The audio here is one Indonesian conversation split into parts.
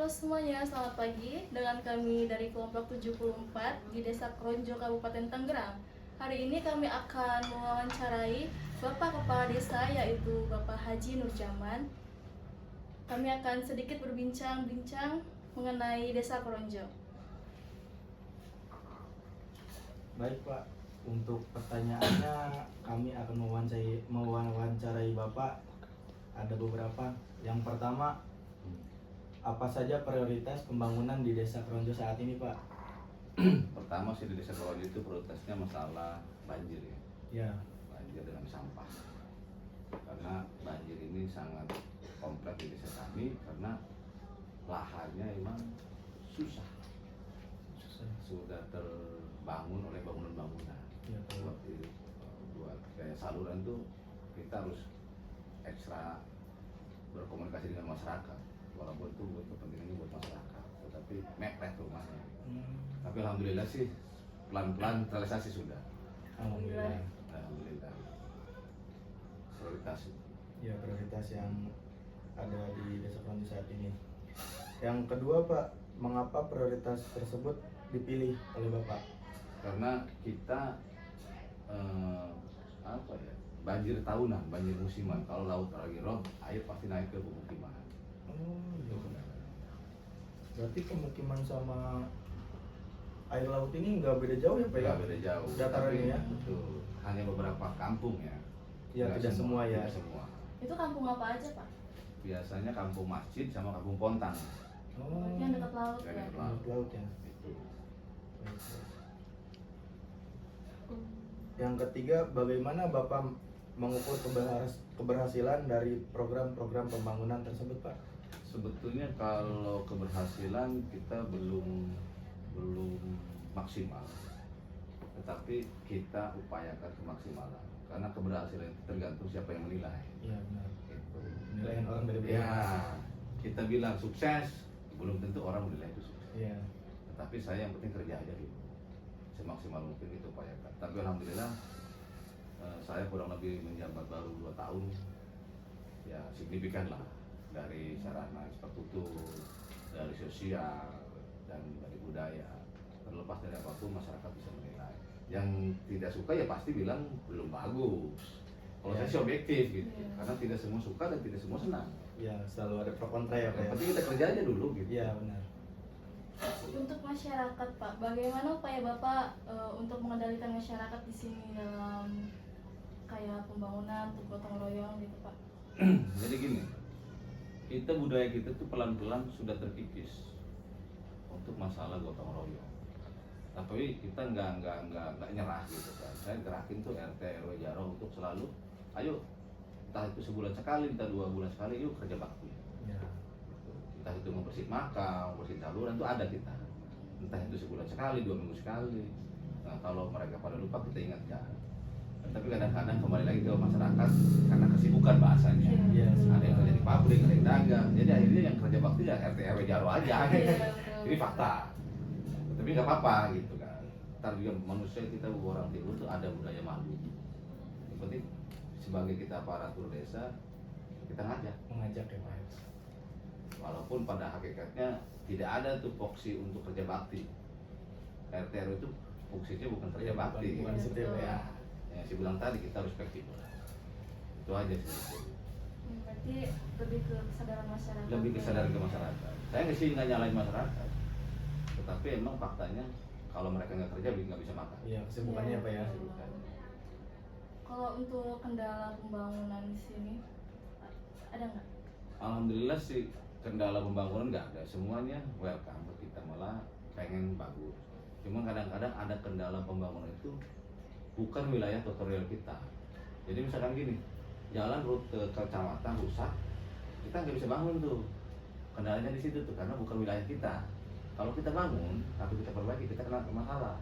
Halo semuanya, selamat pagi. Dengan kami dari kelompok 74 di Desa Kronjo, Kabupaten Tangerang. Hari ini kami akan mewawancarai Bapak Kepala Desa, yaitu Bapak Haji Nurjaman. Kami akan sedikit berbincang-bincang mengenai Desa Kronjo. Baik Pak, untuk pertanyaannya kami akan mewawancarai Bapak. Ada beberapa. Yang pertama, apa saja prioritas pembangunan di Desa Kronjo saat ini Pak? Pertama sih di Desa Kronjo itu prioritasnya masalah banjir ya. Ya. Banjir dengan sampah. Karena banjir ini sangat kompleks di desa kami karena lahannya emang susah. Sudah terbangun oleh bangunan-bangunan. Ya, buat kayak saluran tuh kita harus ekstra berkomunikasi dengan masyarakat. Walaupun itu buat kepentingannya buat masyarakat, tetapi mepet rumahnya. Tapi alhamdulillah sih pelan-pelan realisasi sudah. Alhamdulillah. Alhamdulillah. Prioritas. Ya, prioritas yang ada di Desa Kronjo saat ini. Yang kedua Pak, mengapa prioritas tersebut dipilih oleh Bapak? Karena kita banjir tahunan, banjir musiman. Kalau laut lagi rob, air pasti naik ke pemukiman. Oh, iya. Berarti pemukiman sama air laut ini nggak beda jauh ya Pak ya? Nggak beda jauh. Datarannya ya? Betul. Hanya beberapa kampung ya. Ya, tidak semua ya. Tidak semua. Itu kampung apa aja, Pak? Biasanya kampung masjid sama kampung pontang. Oh, Yang dekat laut Yang ya? dekat laut, laut ya. Itu. Yang ketiga, bagaimana Bapak mengukur keberhasilan dari program-program pembangunan tersebut Pak? Sebetulnya kalau keberhasilan kita belum maksimal, tetapi kita upayakan kemaksimalan karena keberhasilan itu tergantung siapa yang menilai. Iya benar. Gitu. Penilaian orang dari Ya, kita bilang sukses, belum tentu orang menilai itu sukses. Iya. Tetapi saya yang penting kerja aja dulu, semaksimal mungkin itu upayakan. Tapi alhamdulillah saya kurang lebih menjabat baru 2 tahun, ya signifikan lah dari sarana infrastruktur, dari sosial, dan dari budaya. Terlepas dari apapun masyarakat bisa menilai. Yang tidak suka ya pasti bilang belum bagus. Kalau saya sih objektif gitu, karena tidak semua suka dan tidak semua senang. Ya, selalu ada pro kontra ya Pak Yang ya. penting kita kerja aja dulu gitu. Iya benar. Untuk masyarakat, Pak, bagaimana upaya Bapak untuk mengendalikan masyarakat di sini dalam kayak pembangunan untuk gotong royong gitu, Pak? Jadi gini, budaya kita tuh pelan-pelan sudah terkikis untuk masalah gotong royong. Tapi kita nggak nyerah gitu kan. Saya gerakin tuh RT RW Jaro untuk selalu, ayo, entah itu sebulan sekali, entah 2 bulan sekali, yuk kerja bakti. Ya. Entah itu membersih makam, membersih saluran itu ada kita. Entah itu sebulan sekali, 2 minggu sekali. Nah kalau mereka pada lupa kita ingatkan. Tapi kadang-kadang kembali lagi ke masyarakat karena kesibukan bahasanya. Iya. Ada yang kerja di pabrik, ada yang dagang. Jadi akhirnya yang kerja bakti ya RT RW Jaro aja. Gitu. Ini fakta. Tapi nggak apa-apa gitu kan. Ntar juga manusia kita orang timur tuh ada budaya malu. Yang penting sebagai kita aparatur desa kita Mengajak ya Pak. walaupun pada hakikatnya tidak ada tuh fungsi untuk kerja bakti. RT RW itu fungsinya bukan kerja bakti. Bukan di situ ya. Ya, saya bilang tadi kita harus fleksibel. Itu aja sih. Berarti lebih ke kesadaran masyarakat. Lebih kesadaran ke masyarakat. Saya nggak nyalain masyarakat. Tetapi emang faktanya kalau mereka nggak kerja nggak bisa makan. Iya, kesibukannya Pak ya. Kalau untuk kendala pembangunan di sini ada nggak? Alhamdulillah sih kendala pembangunan nggak ada, semuanya welcome kita, malah pengen bagus. Cuma kadang-kadang ada kendala pembangunan itu bukan wilayah tutorial kita. Jadi misalkan gini, jalan rute kecamatan rusak, kita nggak bisa bangun tuh. Kendalanya di situ tuh karena bukan wilayah kita. Kalau kita bangun, tapi kita perbaiki, kita kena masalah.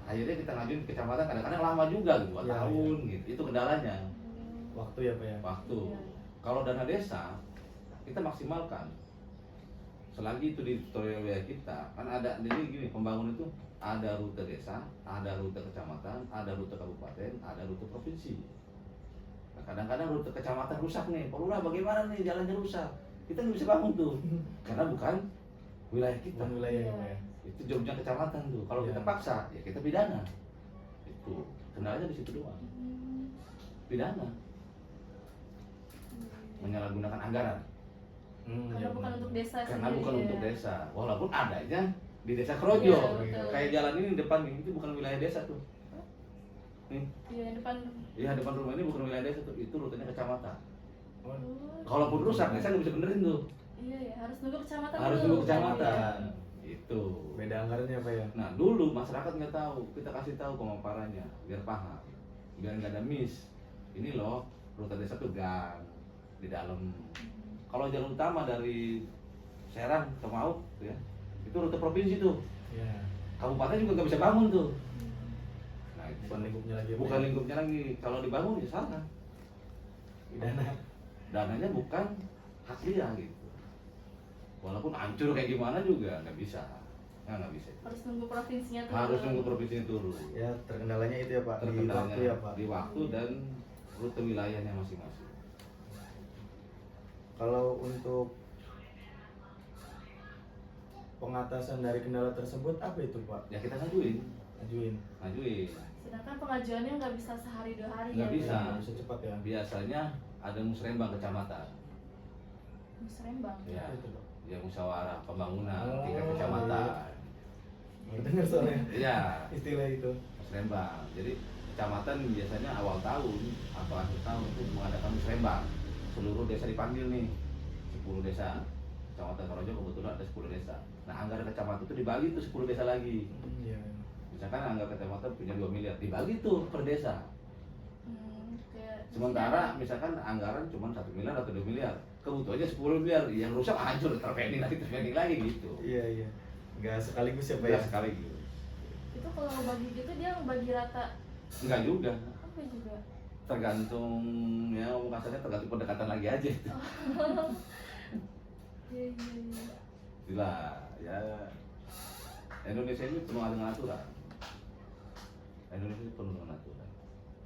Akhirnya kita ngajuin ke kecamatan, kadang-kadang lama juga, 2 Ya, tahun gitu. Itu kendalanya. Waktu ya Pak ya. Waktu. Kalau dana desa kita maksimalkan. Selagi itu di tutorial wilayah kita, kan ada jadi gini, pembangunan itu ada rute desa, ada rute kecamatan, ada rute kabupaten, ada rute provinsi. Nah, kadang-kadang rute kecamatan rusak nih, Pak Lurah bagaimana nih jalannya rusak? kita nggak bisa bangun tuh karena bukan wilayah kita. Bukan wilayah ya, Pak ya. Itu jobnya kecamatan tuh. Kalau Iya. kita paksa, ya kita pidana. Itu kendalanya di situ doang. Pidana, menyalahgunakan anggaran. Karena Iya, bukan benar. untuk desa Karena sendiri, bukan ya. untuk desa, walaupun adanya di desa Krojo. Iya, betul. Kayak jalan ini depan nih, itu bukan wilayah desa tuh. Nih, Iya, depan. iya depan rumah ini bukan wilayah desa tuh, itu rutenya kecamatan. Oh, Kalaupun rusak, desa nggak bisa benerin tuh. Iya ya, harus nunggu kecamatan Harus dulu. nunggu kecamatan. Itu. beda anggarannya Pak ya. Nah dulu masyarakat nggak tahu, kita kasih tahu pemaparannya biar paham, biar nggak ada miss. Ini loh rute desa tuh gang di dalam. Kalau jalan utama dari Serang ke Mauk, ya itu rute provinsi tuh. Iya. Kabupaten juga nggak bisa bangun tuh. Nah itu Bukan lingkupnya lagi. Pak, bukan ya? lingkupnya lagi. Kalau dibangun ya salah. Pidana. Dananya bukan hak dia gitu. Walaupun hancur kayak gimana juga nggak bisa. Nggak bisa. Harus nunggu provinsinya tuh. Harus nunggu provinsinya turun. Ya terkendalanya itu ya Pak. Di Terkendalanya waktu ya Pak. di waktu dan rute wilayahnya masing-masing. Kalau untuk pengatasan dari kendala tersebut apa itu Pak? Ya kita ngajuin, Ajuin. Sedangkan pengajuannya nggak bisa sehari 2 hari Nggak ya. bisa. Ya, bisa cepat ya. Biasanya ada musrembang kecamatan, Musrembang. ya, Apa itu Pak? ya musyawarah pembangunan Oh, tingkat kecamatan. Baru dengar soalnya Iya, istilah itu. musrembang. Jadi kecamatan biasanya awal tahun atau akhir tahun itu mengadakan musrembang. Seluruh desa dipanggil nih, 10 desa. Kecamatan Korojo kebetulan ada 10 desa. Nah anggaran kecamatan itu dibagi tuh 10 desa lagi. Iya. Misalkan anggaran kecamatan punya 2 miliar, dibagi tuh per desa. Kayak Sementara misalkan anggaran cuma 1 miliar atau 2 miliar, kebutuhannya 10 miliar, yang rusak hancur, terpending lagi gitu. Iya iya. Enggak sekaligus ya Pak ya. Enggak sekali gitu. itu kalau ngebagi gitu dia ngebagi rata Enggak juga. apa juga? Tergantung ya kasarnya tergantung pendekatan lagi aja. Iya iya iya. Itulah ya Indonesia ini penuh dengan aturan. Indonesia ini penuh dengan aturan.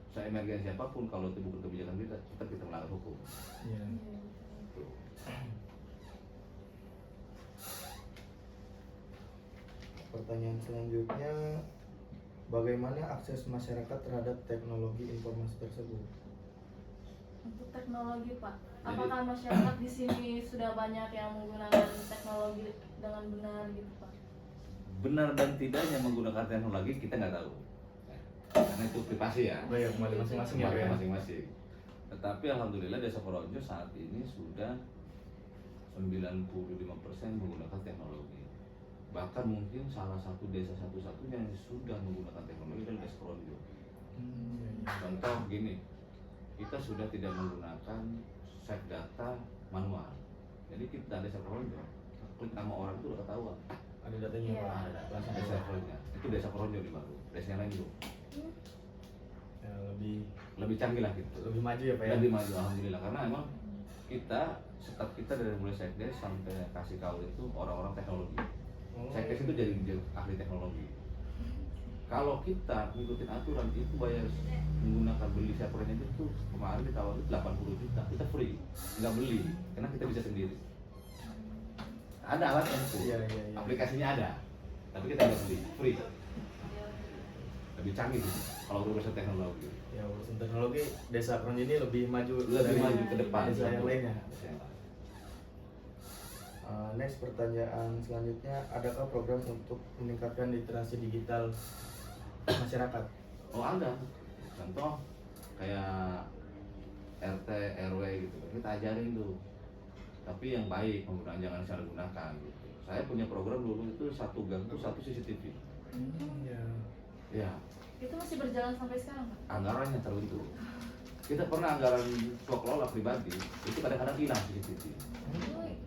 Saya emergensi apapun kalau itu bukan kebijakan kita, tetap kita melanggar hukum. Iya. Iya. Tuh. Pertanyaan selanjutnya, bagaimana akses masyarakat terhadap teknologi informasi tersebut? Untuk teknologi Pak, Jadi- apakah masyarakat di sini sudah banyak yang menggunakan teknologi dengan benar gitu Pak? Benar dan tidaknya menggunakan teknologi kita nggak tahu. Karena itu privasi ya. Oh ya, kembali masing-masing ya Pak Kembali ya. masing-masing. Tetapi alhamdulillah Desa Korojo saat ini sudah 95% menggunakan teknologi. Bahkan mungkin salah satu desa satu-satunya yang sudah menggunakan teknologi adalah Desa Korojo. Iya, iya. Contoh gini, kita sudah tidak menggunakan save data manual. Jadi kita Desa Korojo, klik nama orang itu udah ketahuan. Ada datanya Iya. Pak. Ada Langsung desa keluar. Korojo. Itu Desa Korojo di baru. Desa yang lain belum. Ya, lebih Lebih canggih lah gitu. lebih maju ya Pak ya. Lebih maju alhamdulillah karena emang kita staf kita dari mulai sekdes sampai kasih kau itu orang-orang teknologi. Oh. Sekdes itu jadi ahli teknologi. Kalau kita ngikutin aturan itu bayar menggunakan beli servernya itu kemarin ditawarin 80 juta, kita free, nggak beli karena kita bisa sendiri. Ada alatnya itu, Iya, iya, iya. aplikasinya ada, tapi kita nggak beli, free. Lebih canggih gitu, kalau urusan teknologi. Ya urusan teknologi desa Korojo ini lebih maju Lebih dari maju ke depan. desa yang lainnya. Desa yang lain. Next pertanyaan selanjutnya, adakah program untuk meningkatkan literasi digital masyarakat? Oh ada, contoh kayak RT RW gitu, kita ajarin tuh. Tapi yang baik penggunaan, jangan salah gunakan gitu. Saya punya program dulu itu satu gang tuh satu CCTV. Ya. Ya, Itu masih berjalan sampai sekarang Pak? anggarannya terbentuk. Kita pernah anggaran kelola pribadi itu kadang-kadang hilang CCTV.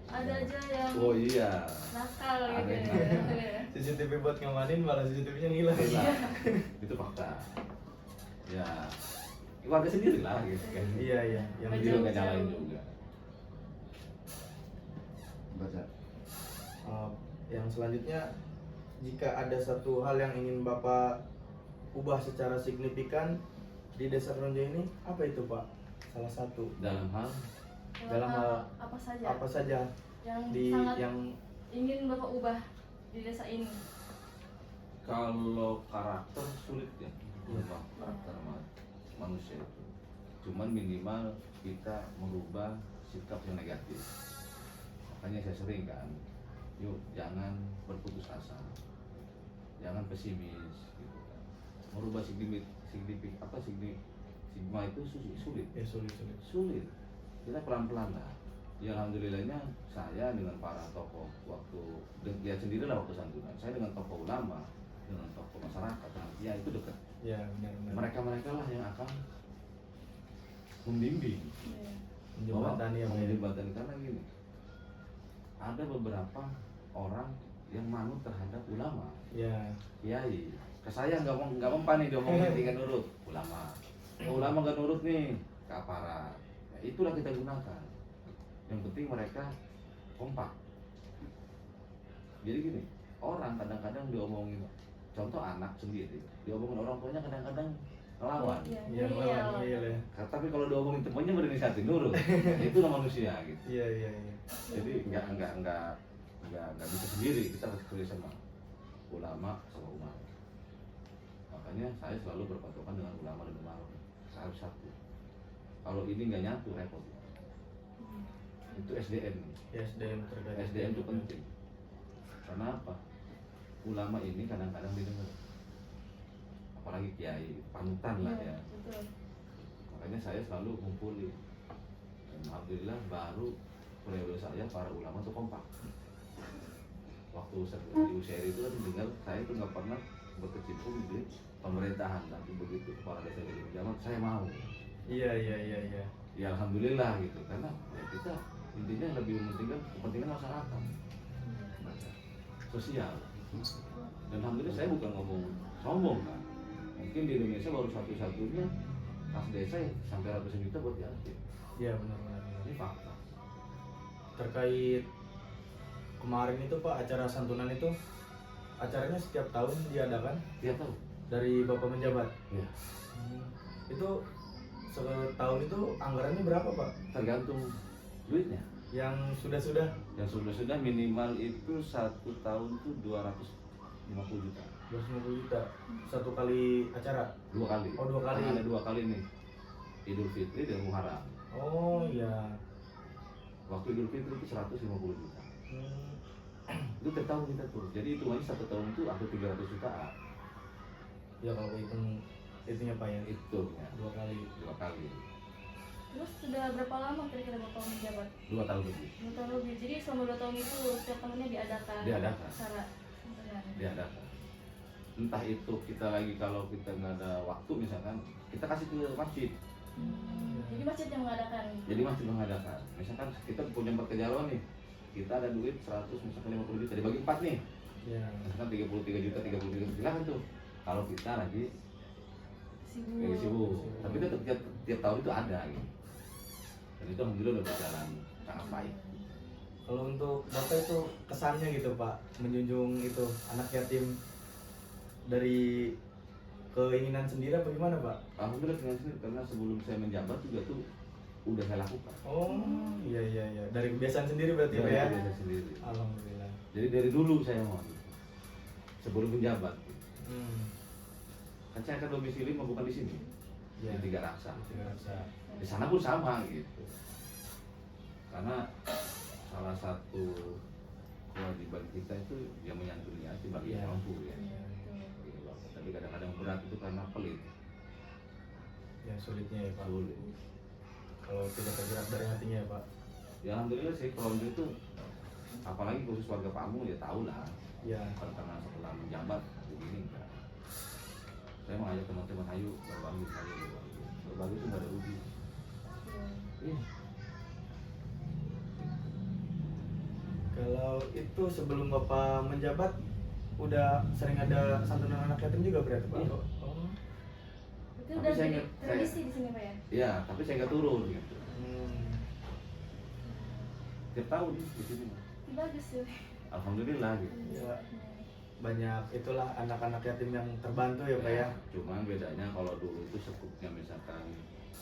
Ada aja yang Oh iya, nakal Ada gitu yang ya. nakal. CCTV buat ngamanin malah CCTV-nya ngilang. hilang. Itu fakta. Ya, warga sendiri lah gitu kan. Iya iya. Yang Baca- Jadi di- nggak nyalain juga. Baca. yang selanjutnya, jika ada satu hal yang ingin Bapak ubah secara signifikan di Desa Korojo ini, apa itu Pak? Salah satu. Dalam hal dalam hal apa saja apa saja yang di sangat yang ingin Bapak ubah di desa ini? Kalau karakter sulit ya, merubah karakter manusia itu. Cuman minimal kita merubah sikap yang negatif. Makanya saya sering kan, yuk jangan berputus asa, jangan pesimis, gitu kan. Merubah sigma itu sulit. ya sulit. Sulit. Kita pelan-pelan lah. Ya alhamdulillahnya saya dengan para tokoh waktu lihat sendirilah waktu santunan. Saya dengan tokoh ulama, dengan tokoh masyarakat, ya itu dekat. Ya benar-benar. Mereka lah yang akan membimbing, Iya. Menjembatani ya, Pak, ya. menjembatani. Karena gini, ada beberapa orang yang manut terhadap ulama, Ya. kiai. Ke saya nggak mempan nih diomongin tinggal nurut ulama. Ke ulama nggak nurut nih ke aparat. Ya, itulah kita gunakan. Yang penting mereka kompak. Jadi gini, orang kadang-kadang diomongin, contoh anak sendiri, diomongin orang tuanya kadang-kadang ngelawan. Iya, Iya, melawan, iya ya. Tapi kalau diomongin temannya berinisiatif nurut. Itulah manusia gitu. Iya. Jadi nggak bisa sendiri, kita harus kerja sama ulama sama umat. Makanya saya selalu berpatokan dengan ulama dan umat. Saya harus satu. Kalau ini nggak nyatu repot. Itu SDM. Ya, SDM terkait. SDM itu penting. Karena apa? Ulama ini kadang-kadang didengar. Apalagi kiai, panutan lah Iya, ya. betul. Makanya saya selalu kumpulin. Dan alhamdulillah baru periode saya para ulama tuh kompak. Waktu saya di usia itu kan dengar saya itu nggak pernah berkecimpung di pemerintahan, tapi begitu kepala desa jadi pejabat saya mau. Iya. Ya alhamdulillah gitu, karena ya kita intinya lebih mementingkan kepentingan masyarakat, sosial. Dan alhamdulillah saya bukan ngomong sombong kan. Mungkin di Indonesia baru satu-satunya kas desa yang sampai ratusan juta buat yatim. Iya benar. Ini fakta. Terkait kemarin itu Pak, acara santunan itu acaranya setiap tahun diadakan Tiap tahun. dari Bapak menjabat. Ya. Itu setahun itu anggarannya berapa Pak? Tergantung duitnya. Yang sudah Yang sudah minimal itu satu tahun tuh 250 juta. 250 juta satu kali acara. 2 kali. Oh, 2 kali. Ada 2 kali nih. Idul Fitri dan Muharram. Oh iya. Waktu Idul Fitri itu 150 juta. Itu tiap tahun kita tuh. Jadi hitungannya satu tahun itu hampir 300 jutaan. Ya kalau hitung itunya Pak ya. Itu ya. 2 kali. 2 kali. Terus sudah berapa lama kira-kira Bapak menjabat? 2 tahun lebih. 2 tahun lebih. Jadi selama 2 tahun itu setiap tahunnya diadakan Diadakan. acara santunan. Diadakan. Entah itu kita lagi kalau kita nggak ada waktu misalkan kita kasih ke masjid. Jadi masjid yang mengadakan. Jadi masjid mengadakan. Misalkan kita punya 4 kejaluan nih. Kita ada duit 100 misalkan 50 juta dibagi 4 nih. Ya. Misalkan 33 juta, 33 juta silakan tuh. Kalau kita lagi Sibuk. sibuk. Tapi tetap tiap tahun itu ada gitu. Dan itu alhamdulillah udah berjalan sangat baik. Kalau untuk Bapak itu kesannya gitu Pak, menjunjung itu anak yatim dari keinginan sendiri apa gimana Pak? Alhamdulillah dengan sendiri karena sebelum saya menjabat juga tuh udah saya lakukan. Oh iya. Dari kebiasaan sendiri berarti Pak Dari ya? kebiasaan sendiri. Alhamdulillah. Jadi dari dulu saya mau gitu. Sebelum menjabat. Gitu. Kan saya akan domisili mau bukan di sini. Ya. Di Tiga Raksa. Tiga Raksa. Di sana pun sama gitu. Karena salah satu kewajiban kita itu yang menyantuni hati bagi Iya. yang mampu ya. Iya, betul. Gitu. Tapi kadang-kadang berat itu karena pelit. Ya sulitnya ya Pak. Sulit. Kalau tidak tergerak dari hatinya ya Pak. Ya alhamdulillah sih kalau itu apalagi khusus warga Pamung ya tahu lah. Ya. Karena setelah menjabat begini enggak. Saya mengajak teman-teman ayo berbagi. Berbagi itu nggak ada rugi. Iya. Kalau itu sebelum Bapak menjabat udah sering ada santunan anak yatim juga berarti Pak? Iya. Oh. Itu Tapi udah saya jadi ingat- tradisi di sini Pak ya? Iya, tapi saya nggak turun gitu. Hmm. Tiap tahun di sini. Bagus sih. Alhamdulillah gitu. Ya. Banyak itulah anak-anak yatim yang terbantu ya Pak ya. Cuma bedanya kalau dulu itu sekupnya misalkan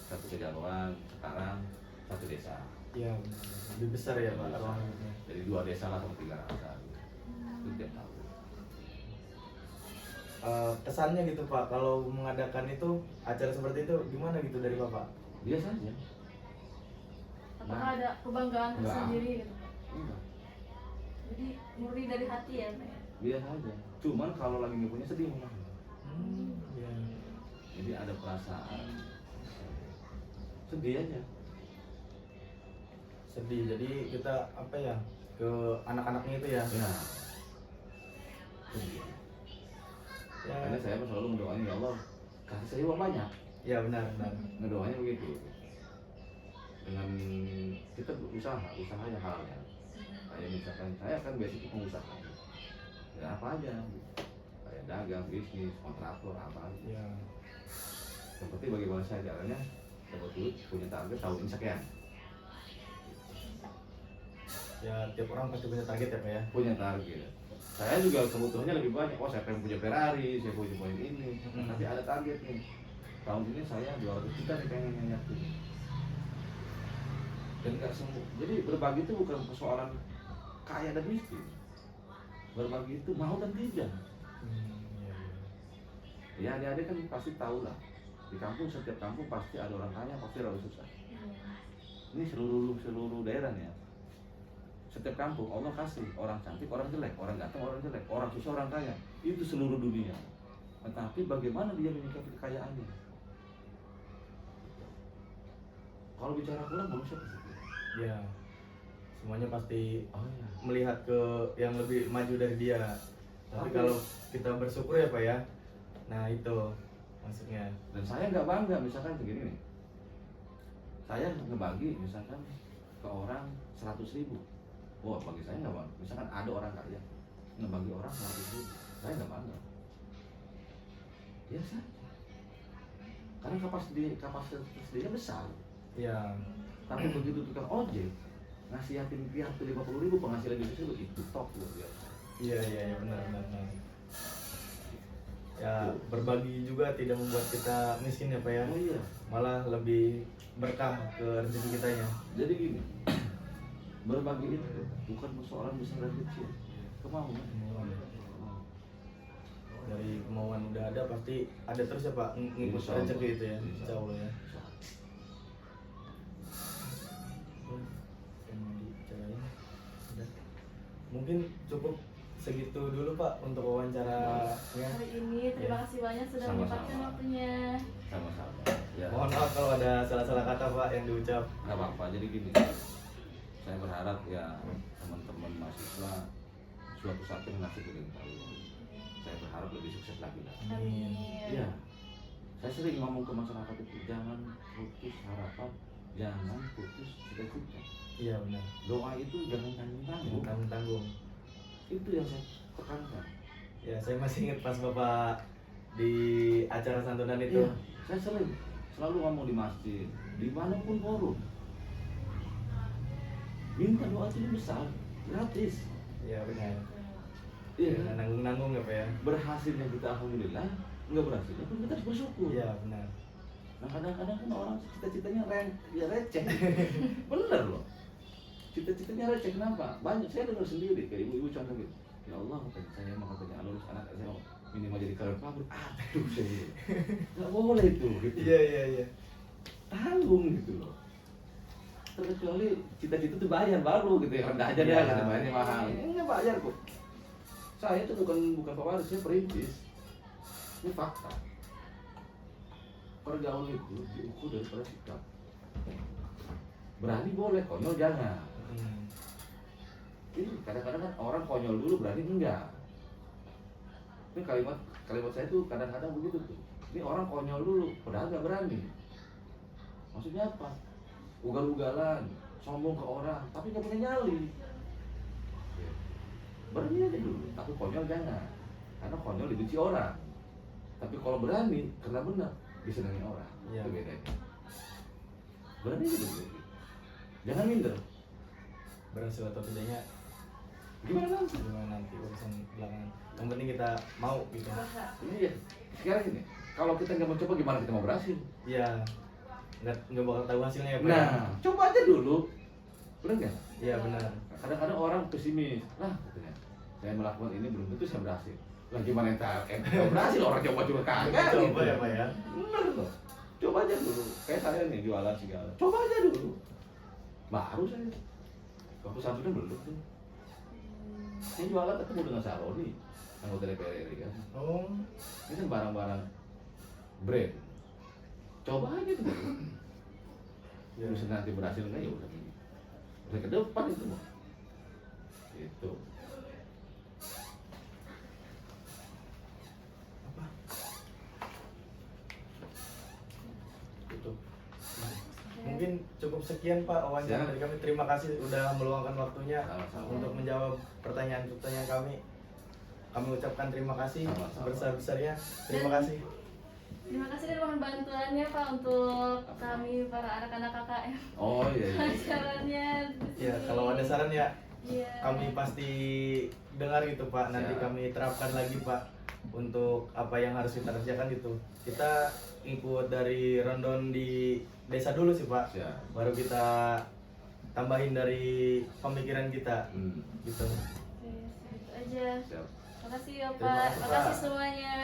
satu kejaluan, sekarang satu desa. Iya, benar. Lebih besar ya Pak ruangannya. Jadi 2 desa lah sama 3 rasa gitu. Itu tiap tahun. Kesannya gitu Pak, kalau mengadakan itu acara seperti itu gimana gitu dari Bapak? Biasa aja. Apakah ada kebanggaan Enggak. tersendiri gitu Pak? Enggak. Jadi murni dari hati ya Pak ya? Biasa aja. Cuman kalau lagi nggak punya sedih malah. Iya. Jadi ada perasaan sedih aja. Sedih. Jadi kita apa ya ke anak-anaknya itu ya. Ya. Sedih. Ya, Karena saya selalu mendoain, ya Allah kasih saya uang banyak. ya benar benar. Ngedoanya begitu. Dengan kita berusaha yang halal ya. Kayak misalkan saya kan basicnya pengusaha. Ya apa aja. Kayak dagang, bisnis, kontraktor, apa aja. Ya. Yang penting bagaimana saya caranya dapat duit, punya target tahun ini sekian. Ya tiap orang pasti punya target ya Pak ya. Punya target. Saya juga kebutuhannya lebih banyak. Oh, saya pengen punya Ferrari, saya punya poin ini. Tapi ada target nih. Tahun ini saya 200 juta nih pengen nyakin. Dan nggak semua. Jadi berbagi itu bukan persoalan kaya dan miskin. Berbagi itu mau dan tidak. Iya. Ya adik-adik kan pasti tahu lah. Di kampung, setiap kampung pasti ada orang kaya, pasti ada orang susah. Ini seluruh daerah nih ya. Setiap kampung Allah kasih orang cantik, orang jelek, orang ganteng, orang jelek, orang susah, orang kaya. Itu seluruh dunia. Tetapi bagaimana dia menyikapi kekayaannya? Kalau bicara kurang manusia pasti. Ya. Semuanya pasti Oh iya. melihat ke yang lebih maju dari dia. Tapi Tapi- kalau kita bersyukur ya Pak ya. Nah itu maksudnya. Dan saya nggak bangga misalkan begini nih. Saya ngebagi misalkan ke orang 100.000. Wah, bagi saya nggak bangga. Misalkan ada orang kaya ngebagi orang 100.000, saya nggak bangga. Biasa. Karena kapasitas dia besar. Ya. Tapi begitu tukang ojek ngasih yatim piatu 50.000 penghasilan di situ itu top luar biasa. Iya benar benar. Ya berbagi juga tidak membuat kita miskin ya Pak ya. Oh iya. Malah lebih berkah ke rezeki kitanya. Jadi gini, berbagi itu bukan persoalan besar dan kecil, kemauan. Dari kemauan udah ada pasti ada terus ya Pak ngikut Insya Allah. rezeki itu ya. Insya Insya Allah ya. Insya Allah. Yang mau dibicarain udah. Mungkin cukup segitu dulu Pak untuk wawancaranya. Hari ini terima kasih banyak sudah Sama-sama. menyempatkan waktunya. Sama-sama. Ya, Mohon maaf kalau ada salah-salah kata Pak yang diucap. nggak apa-apa. Jadi gini, saya berharap ya teman-teman mahasiswa suatu saat ngasih kirim tahu. Saya berharap lebih sukses lagi lah. Amin. Iya. Saya sering ngomong ke masyarakat itu jangan putus harapan, jangan putus cita-cita. Iya benar. Doa itu jangan tanggung-tanggung. Tanggung. Itu yang saya tekankan. Ya saya masih ingat pas Bapak di acara santunan itu. Iya, saya selalu ngomong di masjid, dimanapun forum. Minta doa itu besar, gratis. Iya benar. Iya. Jangan nanggung-nanggung ya Pak ya. Berhasilnya kita alhamdulillah, nggak berhasilnya pun kita harus bersyukur. Iya benar. Nah kadang-kadang kan orang cita-citanya receh. Bener loh. Cita-citanya receh kenapa? Banyak saya dengar sendiri kayak ibu-ibu contoh gitu. Ya Allah, katanya saya mau katanya lulus anak saya mau minimal jadi karyawan pabrik. Aduh saya nggak boleh itu. Gitu. Iya. Tanggung gitu loh. Terkecuali cita-cita itu bayar baru gitu ya, rendah aja deh, Iya. kata bayarnya mahal. Ini bayar kok. Saya itu bukan pewaris, saya perintis. Ini fakta. Pergaulan itu diukur daripada sikap. Berani boleh, konyol jangan. Ini kadang-kadang kan orang konyol dulu, berani enggak. Ini kalimat saya tuh kadang-kadang begitu tuh. Ini orang konyol dulu, padahal nggak berani. Maksudnya apa? Ugal-ugalan, sombong ke orang, tapi nggak punya nyali. Berani aja dulu, tapi konyol jangan. Karena konyol dibenci orang. Tapi kalau berani, karena benar, disenangi orang. Iya. Itu bedanya. Berani aja dulu. Jangan minder. Berhasil atau tidaknya Gimana nanti? gimana nanti urusan belakangan. Yang penting kita mau gitu. Usaha. Ini ya, sekarang ini, kalau kita nggak mau coba, gimana kita mau berhasil? Iya. Nggak bakal tahu hasilnya ya Pak. Nah, coba aja dulu. Benar nggak? Iya benar. Kadang-kadang orang pesimis, lah katanya, saya melakukan ini belum tentu saya berhasil. Lah gimana entar berhasil orang coba juga kagak Coba gitu. ya Pak ya. Benar loh. Coba aja dulu. Kayak saya nih jualan segala. Coba aja dulu. Baru saya. Waktu satunya belum tuh. Saya jualan ketemu dengan Saroni, anggota DPR RI kan. Oh, Ini kan barang-barang brand. Coba aja dulu. ya. Terus nanti berhasil enggak ya udah. Udah ke depan itu mah. Itu. Apa? Tutup. Mungkin cukup sekian Pak wawancara Siap. dari kami. Terima kasih udah meluangkan waktunya Sama-sama. untuk menjawab pertanyaan-pertanyaan kami. Kami ucapkan terima kasih Sama-sama. sebesar-besarnya. Terima Dan- kasih. Terima kasih dan mohon bantuannya Pak untuk kami para anak-anak KKM. Oh iya iya. Acaranya di Ya, sini. kalau ada saran ya Iya. kami pasti dengar gitu Pak. Nanti Siap. kami terapkan lagi Pak untuk apa yang harus kita kerjakan gitu. Kita ikut dari rundown di desa dulu sih Pak. Siap. Baru kita tambahin dari pemikiran kita gitu. Oke, itu aja. Siap. Makasih ya Terima Pak. kasih, Makasih Pak. semuanya.